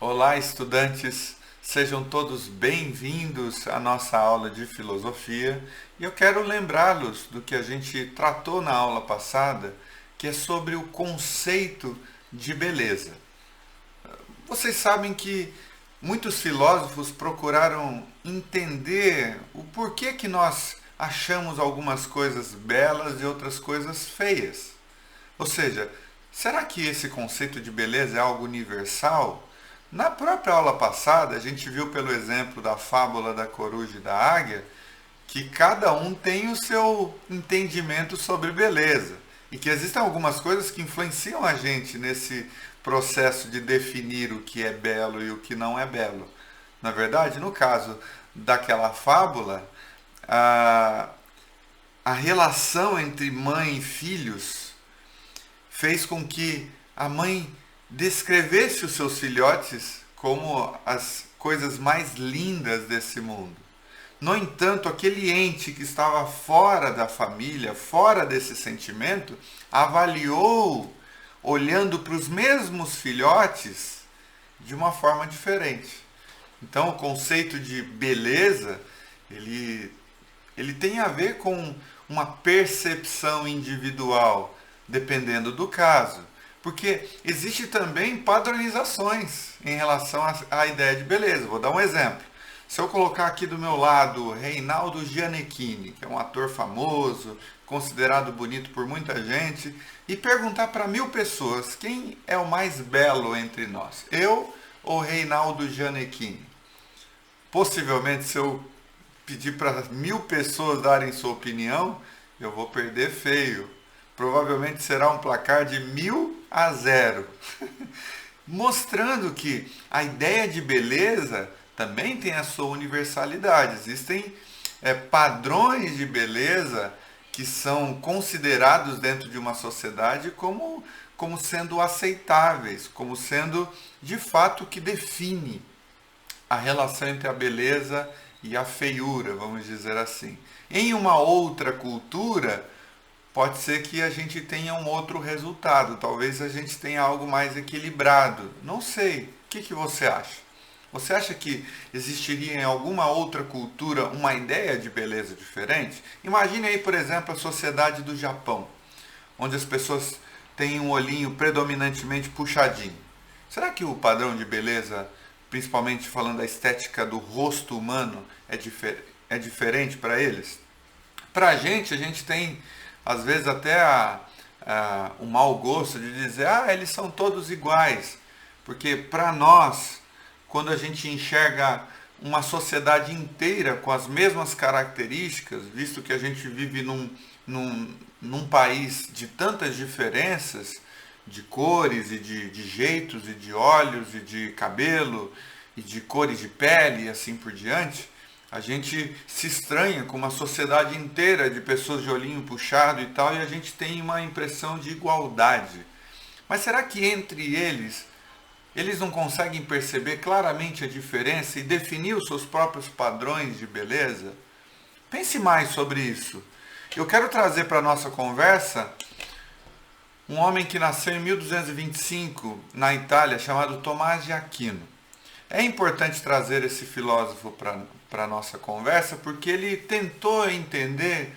Olá, estudantes, sejam todos bem-vindos à nossa aula de filosofia. E eu quero lembrá-los do que a gente tratou na aula passada, que é sobre o conceito de beleza. Vocês sabem que muitos filósofos procuraram entender o porquê que nós achamos algumas coisas belas e outras coisas feias. Ou seja, será que esse conceito de beleza é algo universal? Na própria aula passada, a gente viu pelo exemplo da fábula da coruja e da águia que cada um tem o seu entendimento sobre beleza e que existem algumas coisas que influenciam a gente nesse processo de definir o que é belo e o que não é belo. Na verdade, no caso daquela fábula, a, a relação entre mãe e filhos fez com que a mãe descrevesse os seus filhotes como as coisas mais lindas desse mundo. No entanto, aquele ente que estava fora da família, fora desse sentimento, avaliou, olhando para os mesmos filhotes, de uma forma diferente. Então, o conceito de beleza, ele tem a ver com uma percepção individual, dependendo do caso. Porque existe também padronizações em relação à ideia de beleza. Vou dar um exemplo. Se eu colocar aqui do meu lado Reinaldo Gianecchini, que é um ator famoso, considerado bonito por muita gente, e perguntar para 1000 pessoas quem é o mais belo entre nós, eu ou Reinaldo Gianecchini? Possivelmente, se eu pedir para 1000 pessoas darem sua opinião, eu vou perder feio. Provavelmente será um placar de 1000-0. Mostrando que a ideia de beleza também tem a sua universalidade. Existem padrões de beleza que são considerados dentro de uma sociedade como sendo aceitáveis, como sendo de fato o que define a relação entre a beleza e a feiura, vamos dizer assim. Em uma outra cultura, pode ser que a gente tenha um outro resultado, talvez a gente tenha algo mais equilibrado. Não sei. O que você acha? Você acha que existiria em alguma outra cultura uma ideia de beleza diferente? Imagine aí, por exemplo, a sociedade do Japão, onde as pessoas têm um olhinho predominantemente puxadinho. Será que o padrão de beleza, principalmente falando da estética do rosto humano, é diferente para eles? Para a gente tem às vezes até o mau gosto de dizer, eles são todos iguais. Porque para nós, quando a gente enxerga uma sociedade inteira com as mesmas características, visto que a gente vive num país de tantas diferenças, de cores e de jeitos e de olhos e de cabelo e de cores de pele e assim por diante, a gente se estranha com uma sociedade inteira de pessoas de olhinho puxado e tal, e a gente tem uma impressão de igualdade. Mas será que entre eles não conseguem perceber claramente a diferença e definir os seus próprios padrões de beleza? Pense mais sobre isso. Eu quero trazer para a nossa conversa um homem que nasceu em 1225 na Itália, chamado Tomás de Aquino. É importante trazer esse filósofo para a nossa conversa porque ele tentou entender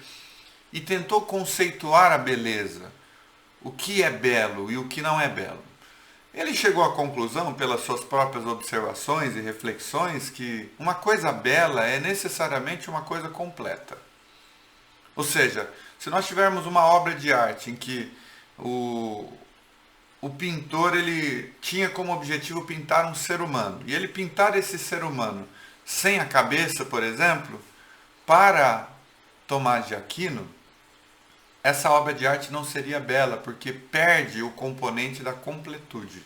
e tentou conceituar a beleza, o que é belo e o que não é belo. Ele chegou à conclusão, pelas suas próprias observações e reflexões, que uma coisa bela é necessariamente uma coisa completa. Ou seja, se nós tivermos uma obra de arte em que o pintor ele tinha como objetivo pintar um ser humano, e ele pintar esse ser humano sem a cabeça, por exemplo, para Tomás de Aquino, essa obra de arte não seria bela, porque perde o componente da completude.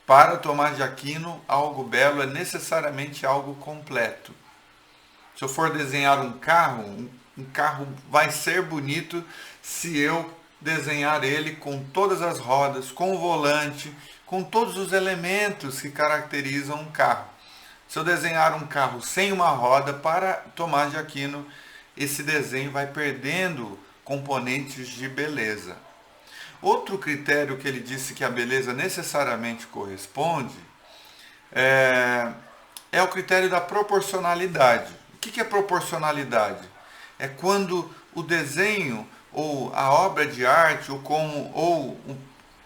Para Tomás de Aquino, algo belo é necessariamente algo completo. Se eu for desenhar um carro vai ser bonito se eu desenhar ele com todas as rodas, com o volante, com todos os elementos que caracterizam um carro. Se eu desenhar um carro sem uma roda, para Tomás de Aquino, esse desenho vai perdendo componentes de beleza. Outro critério que ele disse que a beleza necessariamente corresponde é, é o critério da proporcionalidade. O que é proporcionalidade? É quando o desenho ou a obra de arte ou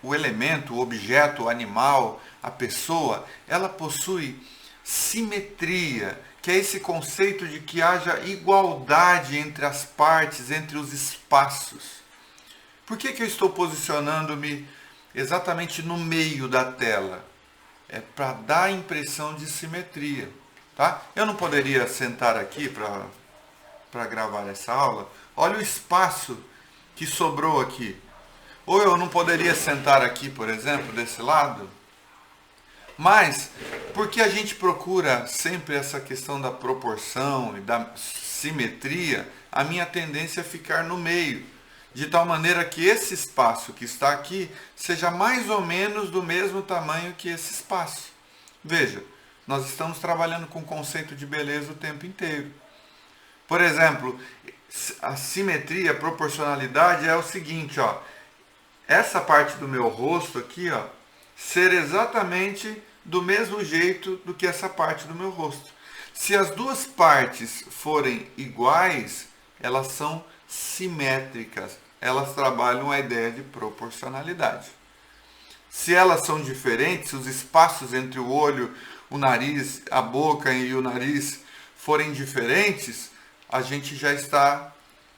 o elemento, o objeto, o animal, a pessoa, ela possui simetria, que é esse conceito de que haja igualdade entre as partes, entre os espaços. Por que eu estou posicionando-me exatamente no meio da tela? É para dar a impressão de simetria. Tá? Eu não poderia sentar aqui para gravar essa aula. Olha o espaço que sobrou aqui. Ou eu não poderia sentar aqui, por exemplo, desse lado. Mas, porque a gente procura sempre essa questão da proporção e da simetria, a minha tendência é ficar no meio. De tal maneira que esse espaço que está aqui seja mais ou menos do mesmo tamanho que esse espaço. Veja, nós estamos trabalhando com o conceito de beleza o tempo inteiro. Por exemplo, a simetria, a proporcionalidade é o seguinte, ó. Essa parte do meu rosto aqui, ó, ser exatamente do mesmo jeito do que essa parte do meu rosto. Se as duas partes forem iguais, elas são simétricas. Elas trabalham a ideia de proporcionalidade. Se elas são diferentes, se os espaços entre o olho, o nariz, a boca e o nariz forem diferentes, a gente já está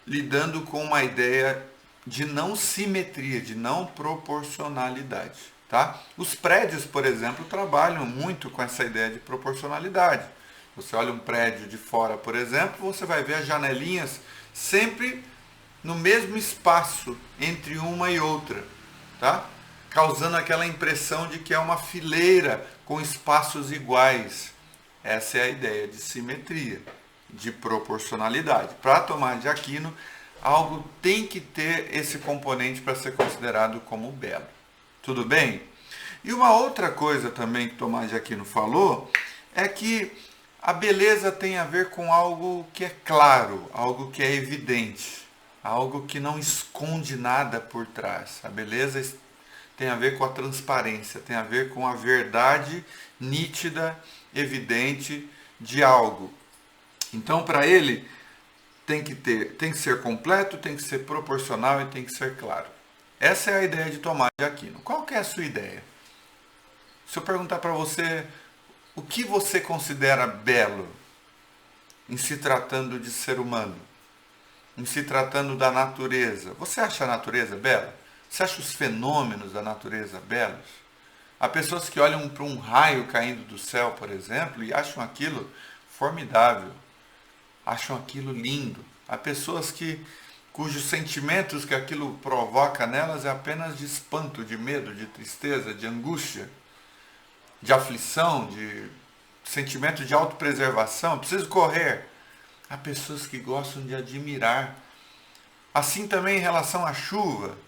lidando com uma ideia de não simetria, de não proporcionalidade. Tá? Os prédios, por exemplo, trabalham muito com essa ideia de proporcionalidade. Você olha um prédio de fora, por exemplo, você vai ver as janelinhas sempre no mesmo espaço entre uma e outra, tá? Causando aquela impressão de que é uma fileira com espaços iguais. Essa é a ideia de simetria, de proporcionalidade. Para Tomás de Aquino, algo tem que ter esse componente para ser considerado como belo. Tudo bem? E uma outra coisa também que Tomás de Aquino falou é que a beleza tem a ver com algo que é claro, algo que é evidente, algo que não esconde nada por trás. A beleza tem a ver com a transparência, tem a ver com a verdade nítida, evidente de algo. Então, para ele, tem que ser completo, tem que ser proporcional e tem que ser claro. Essa é a ideia de Tomás de Aquino. Qual que é a sua ideia? Se eu perguntar para você, o que você considera belo em se tratando de ser humano? Em se tratando da natureza? Você acha a natureza bela? Você acha os fenômenos da natureza belos? Há pessoas que olham para um raio caindo do céu, por exemplo, e acham aquilo formidável. Acham aquilo lindo. Há pessoas cujos sentimentos que aquilo provoca nelas é apenas de espanto, de medo, de tristeza, de angústia, de aflição, de sentimento de autopreservação. Preciso correr. Há pessoas que gostam de admirar. Assim também em relação à chuva.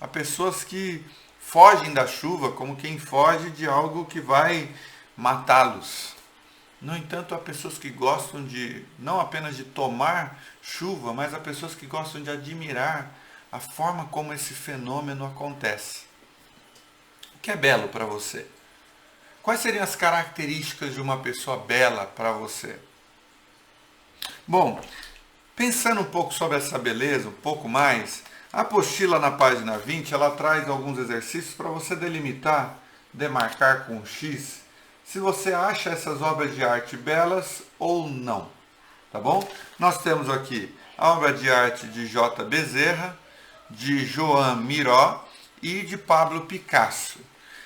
Há pessoas que fogem da chuva como quem foge de algo que vai matá-los. No entanto, há pessoas que gostam não apenas de tomar chuva, mas há pessoas que gostam de admirar a forma como esse fenômeno acontece. O que é belo para você? Quais seriam as características de uma pessoa bela para você? Bom, pensando um pouco sobre essa beleza, um pouco mais, a apostila na página 20, ela traz alguns exercícios para você delimitar, demarcar com um X, se você acha essas obras de arte belas ou não. Tá bom? Nós temos aqui a obra de arte de J. Bezerra, de Joan Miró e de Pablo Picasso.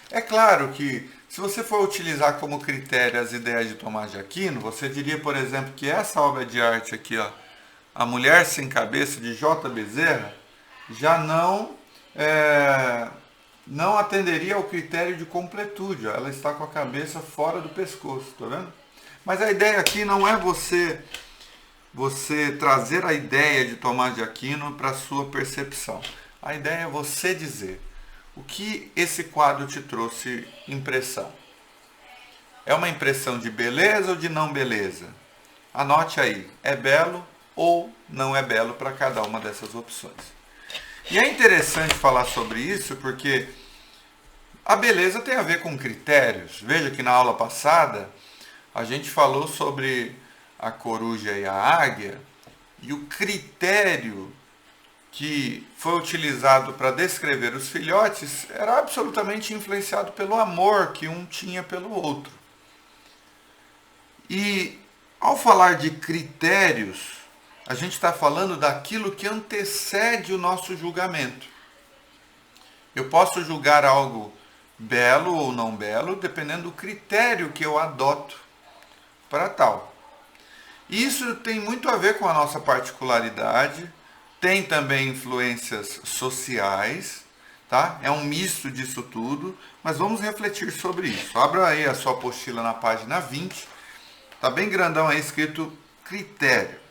É claro que, se você for utilizar como critério as ideias de Tomás de Aquino, você diria, por exemplo, que essa obra de arte aqui, ó, A Mulher Sem Cabeça, de J. Bezerra, já não atenderia ao critério de completude. Ela está com a cabeça fora do pescoço, tá vendo? Mas a ideia aqui não é você trazer a ideia de Tomás de Aquino para a sua percepção. A ideia é você dizer o que esse quadro te trouxe impressão. É uma impressão de beleza ou de não beleza? Anote aí, é belo ou não é belo para cada uma dessas opções. E é interessante falar sobre isso porque A beleza tem a ver com critérios. Veja que na aula passada a gente falou sobre a coruja e a águia, e o critério que foi utilizado para descrever os filhotes era absolutamente influenciado pelo amor que um tinha pelo outro. E ao falar de critérios, a gente está falando daquilo que antecede o nosso julgamento. Eu posso julgar algo belo ou não belo, dependendo do critério que eu adoto para tal. Isso tem muito a ver com a nossa particularidade, tem também influências sociais, tá? É um misto disso tudo, mas vamos refletir sobre isso. Abra aí a sua apostila na página 20, tá bem grandão aí escrito critério.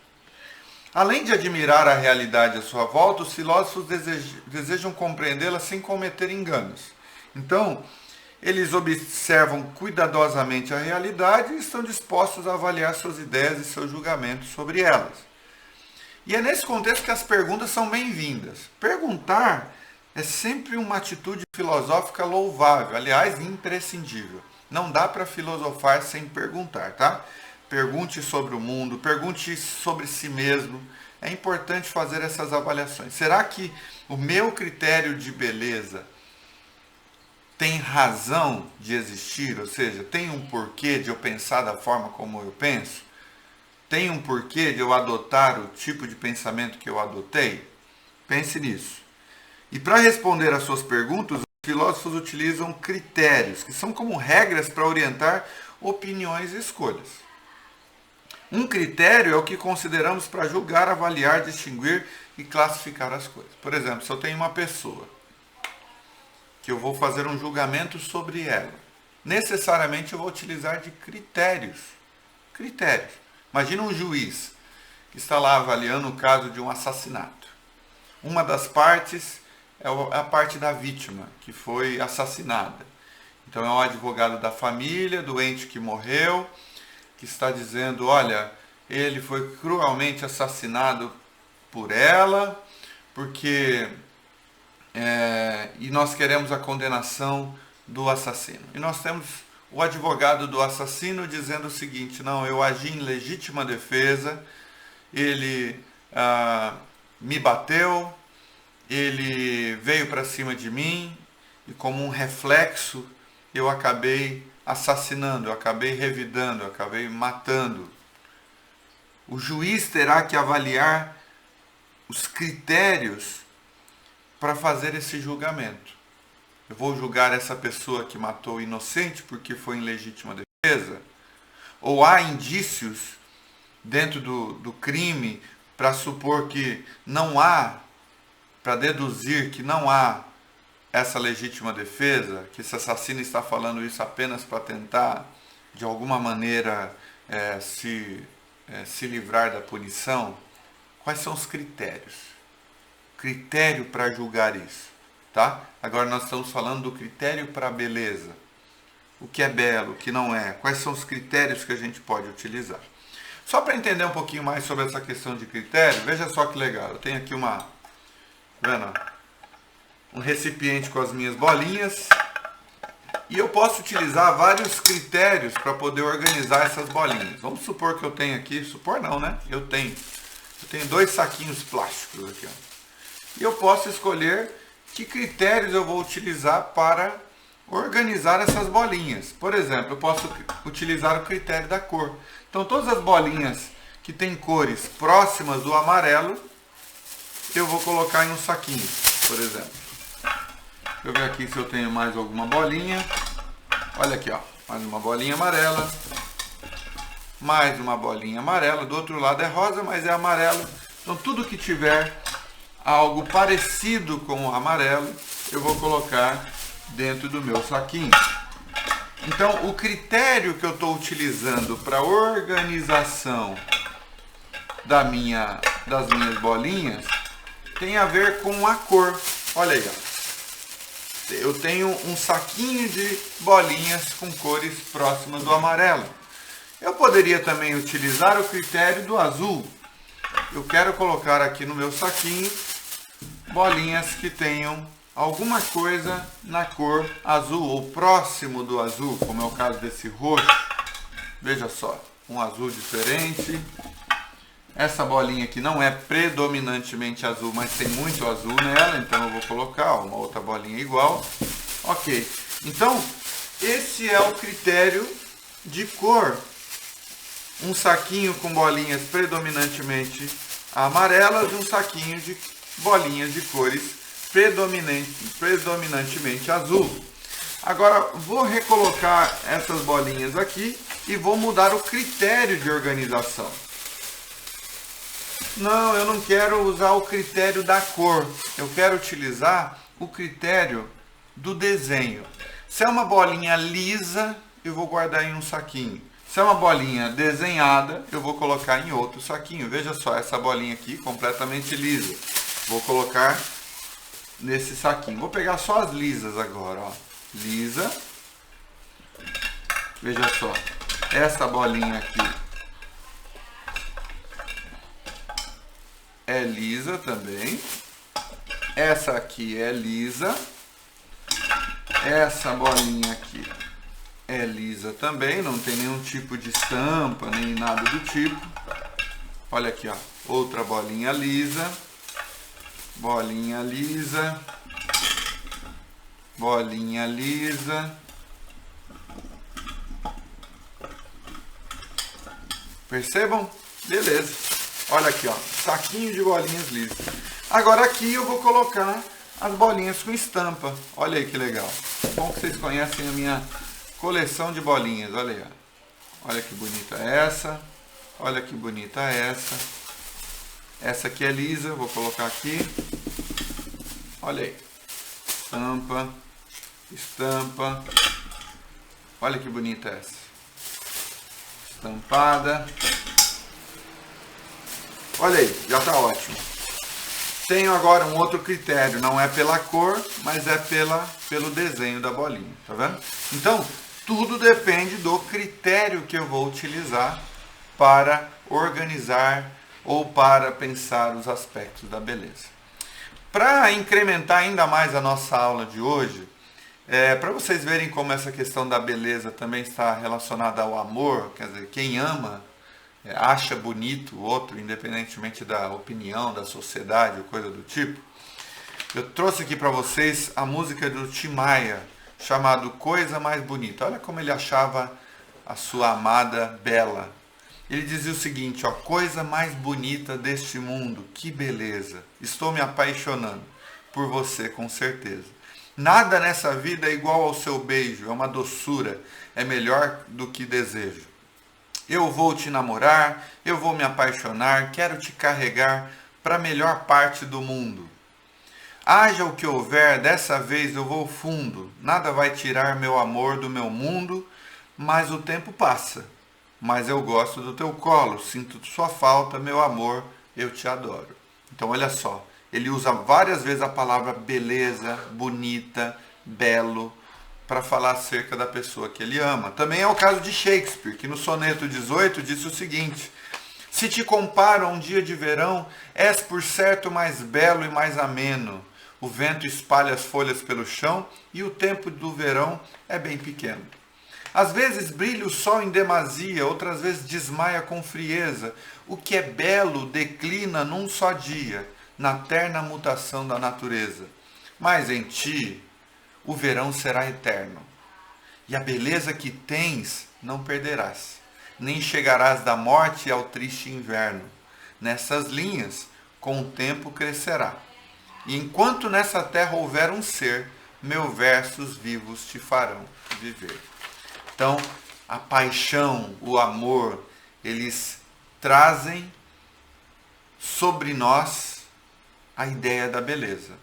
Além de admirar a realidade à sua volta, os filósofos desejam compreendê-la sem cometer enganos. Então, eles observam cuidadosamente a realidade e estão dispostos a avaliar suas ideias e seus julgamentos sobre elas. E é nesse contexto que as perguntas são bem-vindas. Perguntar é sempre uma atitude filosófica louvável, aliás, imprescindível. Não dá para filosofar sem perguntar, tá? Pergunte sobre o mundo, pergunte sobre si mesmo. É importante fazer essas avaliações. Será que o meu critério de beleza tem razão de existir? Ou seja, tem um porquê de eu pensar da forma como eu penso? Tem um porquê de eu adotar o tipo de pensamento que eu adotei? Pense nisso. E para responder às suas perguntas, os filósofos utilizam critérios, que são como regras para orientar opiniões e escolhas. Um critério é o que consideramos para julgar, avaliar, distinguir e classificar as coisas. Por exemplo, se eu tenho uma pessoa que eu vou fazer um julgamento sobre ela, necessariamente eu vou utilizar de critérios. Critérios. Imagina um juiz que está lá avaliando o caso de um assassinato. Uma das partes é a parte da vítima, que foi assassinada. Então é o advogado da família, do ente que morreu, que está dizendo, olha, ele foi cruelmente assassinado por ela, porque e nós queremos a condenação do assassino. E nós temos o advogado do assassino dizendo o seguinte, não, eu agi em legítima defesa, ele me bateu, ele veio para cima de mim, e como um reflexo eu acabei assassinando, eu acabei revidando, eu acabei matando. O juiz terá que avaliar os critérios para fazer esse julgamento. Eu vou julgar essa pessoa que matou inocente porque foi em legítima defesa? Ou há indícios dentro do crime para supor que não há, para deduzir que não há essa legítima defesa, que esse assassino está falando isso apenas para tentar, de alguma maneira, se livrar da punição? Quais são os critérios? Critério para julgar isso, tá? Agora nós estamos falando do critério para a beleza. O que é belo, o que não é? Quais são os critérios que a gente pode utilizar? Só para entender um pouquinho mais sobre essa questão de critério, veja só que legal. Eu tenho aqui um recipiente com as minhas bolinhas e eu posso utilizar vários critérios para poder organizar essas bolinhas. Vamos supor que eu tenho aqui, supor não, né? Eu tenho 2 saquinhos plásticos aqui, ó. E eu posso escolher que critérios eu vou utilizar para organizar essas bolinhas. Por exemplo, eu posso utilizar o critério da cor. Então, todas as bolinhas que têm cores próximas do amarelo, eu vou colocar em um saquinho, por exemplo. Deixa eu ver aqui se eu tenho mais alguma bolinha. Olha aqui, ó, mais uma bolinha amarela. Mais uma bolinha amarela. Do outro lado é rosa, mas é amarelo. Então, tudo que tiver algo parecido com o amarelo, eu vou colocar dentro do meu saquinho. Então, o critério que eu estou utilizando para a organização das minhas bolinhas tem a ver com a cor. Olha aí, ó. Eu tenho um saquinho de bolinhas com cores próximas do amarelo. Eu poderia também utilizar o critério do azul. Eu quero colocar aqui no meu saquinho bolinhas que tenham alguma coisa na cor azul ou próximo do azul, como é o caso desse roxo. Veja só, um azul diferente. Essa bolinha aqui não é predominantemente azul, mas tem muito azul nela, então eu vou colocar uma outra bolinha igual. Ok, então esse é o critério de cor. Um saquinho com bolinhas predominantemente amarelas e um saquinho de bolinhas de cores predominantemente azul. Agora vou recolocar essas bolinhas aqui e vou mudar o critério de organização. Não, eu não quero usar o critério da cor, eu quero utilizar o critério do desenho. Se é uma bolinha lisa, eu vou guardar em um saquinho. Se é uma bolinha desenhada, eu vou colocar em outro saquinho. Veja só, essa bolinha aqui completamente lisa. Vou colocar nesse saquinho. Vou pegar só as lisas agora, ó. Lisa. Veja só, essa bolinha aqui é lisa também. Essa aqui é lisa. Essa bolinha aqui é lisa também, não tem nenhum tipo de estampa, nem nada do tipo. Olha aqui, ó, outra bolinha lisa. Bolinha lisa. Bolinha lisa. Percebam? Beleza. Olha aqui, ó, saquinho de bolinhas lisas. Agora aqui eu vou colocar as bolinhas com estampa. Olha aí que legal. Bom que vocês conhecem a minha coleção de bolinhas. Olha aí, ó. Olha que bonita essa. Olha que bonita essa. Essa aqui é lisa, vou colocar aqui. Olha aí. Estampa. Estampa. Olha que bonita essa. Estampada. Olha aí, já está ótimo. Tenho agora um outro critério, não é pela cor, mas é pelo desenho da bolinha, tá vendo? Então, tudo depende do critério que eu vou utilizar para organizar ou para pensar os aspectos da beleza. Para incrementar ainda mais a nossa aula de hoje, para vocês verem como essa questão da beleza também está relacionada ao amor, quer dizer, quem ama acha bonito o outro, independentemente da opinião, da sociedade ou coisa do tipo. Eu trouxe aqui para vocês a música do Tim Maia, chamado Coisa Mais Bonita. Olha como ele achava a sua amada bela. Ele dizia o seguinte, ó, coisa mais bonita deste mundo, que beleza. Estou me apaixonando por você com certeza. Nada nessa vida é igual ao seu beijo, é uma doçura, é melhor do que desejo. Eu vou te namorar, eu vou me apaixonar, quero te carregar para a melhor parte do mundo. Haja o que houver, dessa vez eu vou fundo, nada vai tirar meu amor do meu mundo, mas o tempo passa. Mas eu gosto do teu colo, sinto sua falta, meu amor, eu te adoro. Então olha só, ele usa várias vezes a palavra beleza, bonita, belo, para falar acerca da pessoa que ele ama. Também é o caso de Shakespeare, que no soneto 18 disse o seguinte: se te comparo a um dia de verão, és por certo mais belo e mais ameno. O vento espalha as folhas pelo chão e o tempo do verão é bem pequeno. Às vezes brilha o sol em demasia, outras vezes desmaia com frieza. O que é belo declina num só dia, na terna mutação da natureza. Mas em ti o verão será eterno, e a beleza que tens não perderás, nem chegarás da morte ao triste inverno. Nessas linhas, com o tempo crescerá. E enquanto nessa terra houver um ser, meus versos vivos te farão viver. Então, a paixão, o amor, eles trazem sobre nós a ideia da beleza.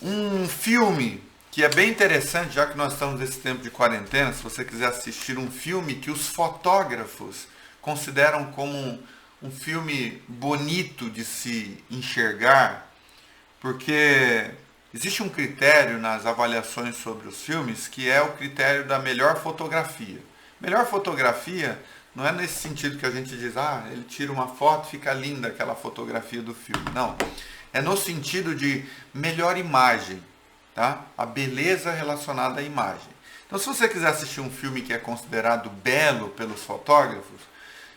Um filme que é bem interessante, já que nós estamos nesse tempo de quarentena, se você quiser assistir um filme que os fotógrafos consideram como um filme bonito de se enxergar, porque existe um critério nas avaliações sobre os filmes que é o critério da melhor fotografia. Melhor fotografia não é nesse sentido que a gente diz, ele tira uma foto, fica linda aquela fotografia do filme. Não. É no sentido de melhor imagem, tá? A beleza relacionada à imagem. Então, se você quiser assistir um filme que é considerado belo pelos fotógrafos,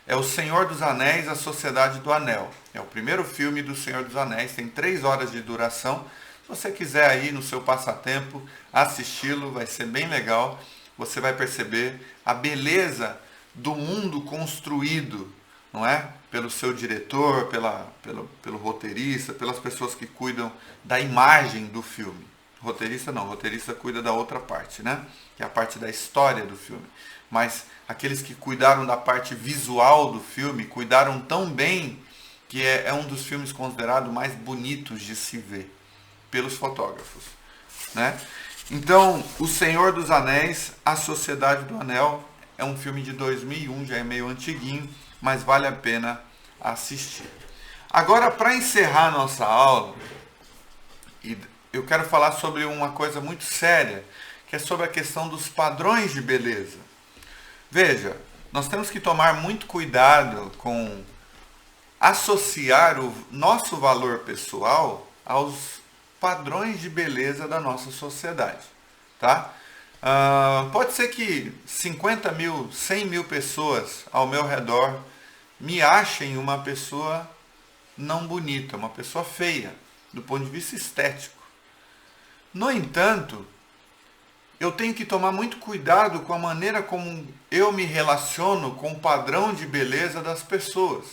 é O Senhor dos Anéis, A Sociedade do Anel. É o primeiro filme do Senhor dos Anéis, tem 3 horas de duração. Se você quiser aí no seu passatempo assisti-lo, vai ser bem legal. Você vai perceber a beleza do mundo construído, não é? Pelo seu diretor, pelo roteirista, pelas pessoas que cuidam da imagem do filme. Roteirista não, roteirista cuida da outra parte, né? Que é a parte da história do filme. Mas aqueles que cuidaram da parte visual do filme, cuidaram tão bem que é um dos filmes considerados mais bonitos de se ver pelos fotógrafos, né? Então, O Senhor dos Anéis, A Sociedade do Anel, é um filme de 2001, já é meio antiguinho, mas vale a pena assistir. Agora, para encerrar nossa aula, eu quero falar sobre uma coisa muito séria, que é sobre a questão dos padrões de beleza. Veja, nós temos que tomar muito cuidado com associar o nosso valor pessoal aos padrões de beleza da nossa sociedade, tá? Pode ser que 50 mil, 100 mil pessoas ao meu redor me achem uma pessoa não bonita, uma pessoa feia, do ponto de vista estético. No entanto, eu tenho que tomar muito cuidado com a maneira como eu me relaciono com o padrão de beleza das pessoas.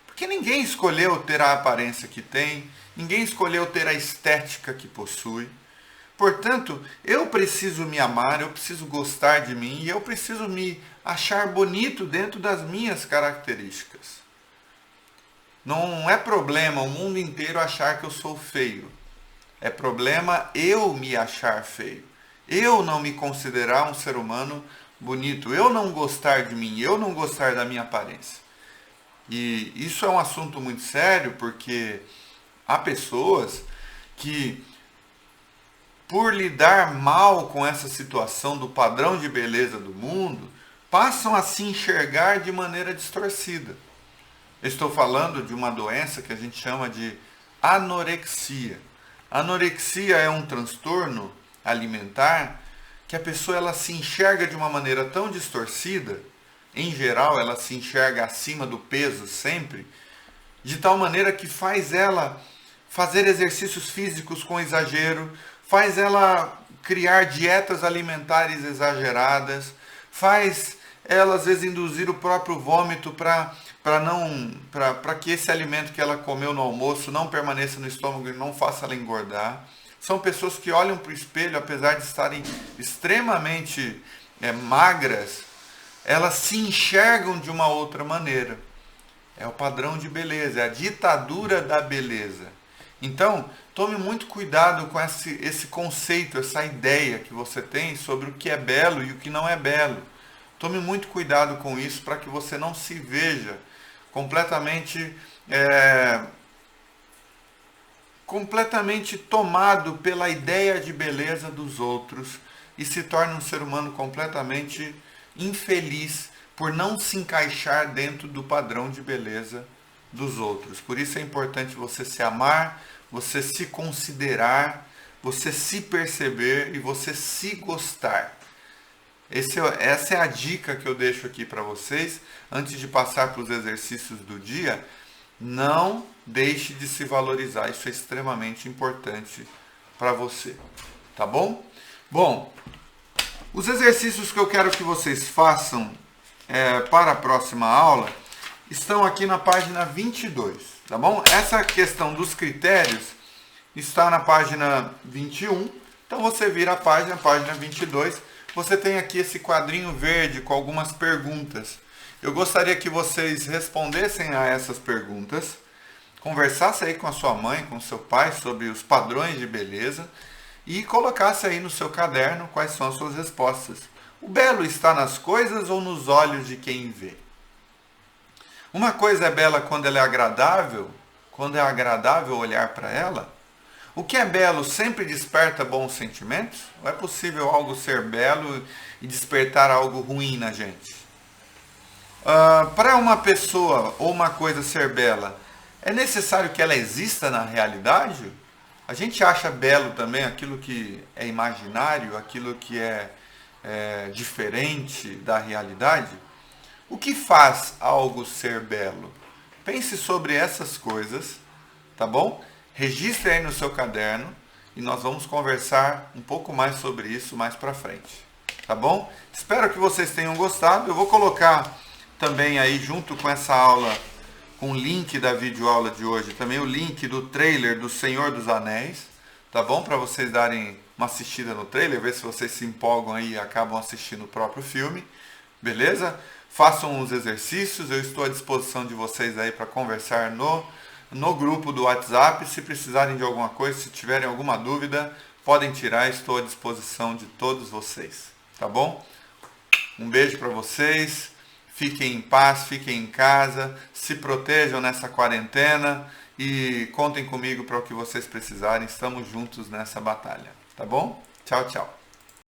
Porque ninguém escolheu ter a aparência que tem, ninguém escolheu ter a estética que possui. Portanto, eu preciso me amar, eu preciso gostar de mim e eu preciso me achar bonito dentro das minhas características. Não é problema o mundo inteiro achar que eu sou feio. É problema eu me achar feio. Eu não me considerar um ser humano bonito. Eu não gostar de mim, eu não gostar da minha aparência. E isso é um assunto muito sério porque há pessoas que, por lidar mal com essa situação do padrão de beleza do mundo, passam a se enxergar de maneira distorcida. Estou falando de uma doença que a gente chama de anorexia. Anorexia é um transtorno alimentar que a pessoa ela se enxerga de uma maneira tão distorcida, em geral ela se enxerga acima do peso sempre, de tal maneira que faz ela fazer exercícios físicos com exagero, faz ela criar dietas alimentares exageradas, faz ela às vezes induzir o próprio vômito para que esse alimento que ela comeu no almoço não permaneça no estômago e não faça ela engordar. São pessoas que olham para o espelho, apesar de estarem extremamente magras, elas se enxergam de uma outra maneira. É o padrão de beleza, é a ditadura da beleza. Então, tome muito cuidado com esse conceito, essa ideia que você tem sobre o que é belo e o que não é belo. Tome muito cuidado com isso para que você não se veja completamente tomado pela ideia de beleza dos outros e se torne um ser humano completamente infeliz por não se encaixar dentro do padrão de beleza dos outros. Por isso é importante você se amar, você se considerar, você se perceber e você se gostar. Essa é a dica que eu deixo aqui para vocês. Antes de passar para os exercícios do dia, não deixe de se valorizar. Isso é extremamente importante para você. Tá bom? Bom, os exercícios que eu quero que vocês façam para a próxima aula estão aqui na página 22. Tá bom? Essa questão dos critérios está na página 21. Então você vira a página 22. Você tem aqui esse quadrinho verde com algumas perguntas. Eu gostaria que vocês respondessem a essas perguntas, conversassem aí com a sua mãe, com o seu pai sobre os padrões de beleza e colocassem aí no seu caderno quais são as suas respostas. O belo está nas coisas ou nos olhos de quem vê? Uma coisa é bela quando ela é agradável, quando é agradável olhar para ela? O que é belo sempre desperta bons sentimentos? Ou é possível algo ser belo e despertar algo ruim na gente? Para uma pessoa ou uma coisa ser bela, É necessário que ela exista na realidade? A gente acha belo também aquilo que é imaginário, aquilo que é diferente da realidade? O que faz algo ser belo? Pense sobre essas coisas, tá bom? Registre aí no seu caderno e nós vamos conversar um pouco mais sobre isso mais pra frente, tá bom? Espero que vocês tenham gostado. Eu vou colocar também aí junto com essa aula, com o link da videoaula de hoje, também o link do trailer do Senhor dos Anéis, tá bom? Para vocês darem uma assistida no trailer, ver se vocês se empolgam aí e acabam assistindo o próprio filme, beleza? Façam os exercícios, eu estou à disposição de vocês aí para conversar no grupo do WhatsApp. Se precisarem de alguma coisa, se tiverem alguma dúvida, podem tirar, estou à disposição de todos vocês, tá bom? Um beijo para vocês, fiquem em paz, fiquem em casa, se protejam nessa quarentena e contem comigo para o que vocês precisarem, estamos juntos nessa batalha, tá bom? Tchau, tchau.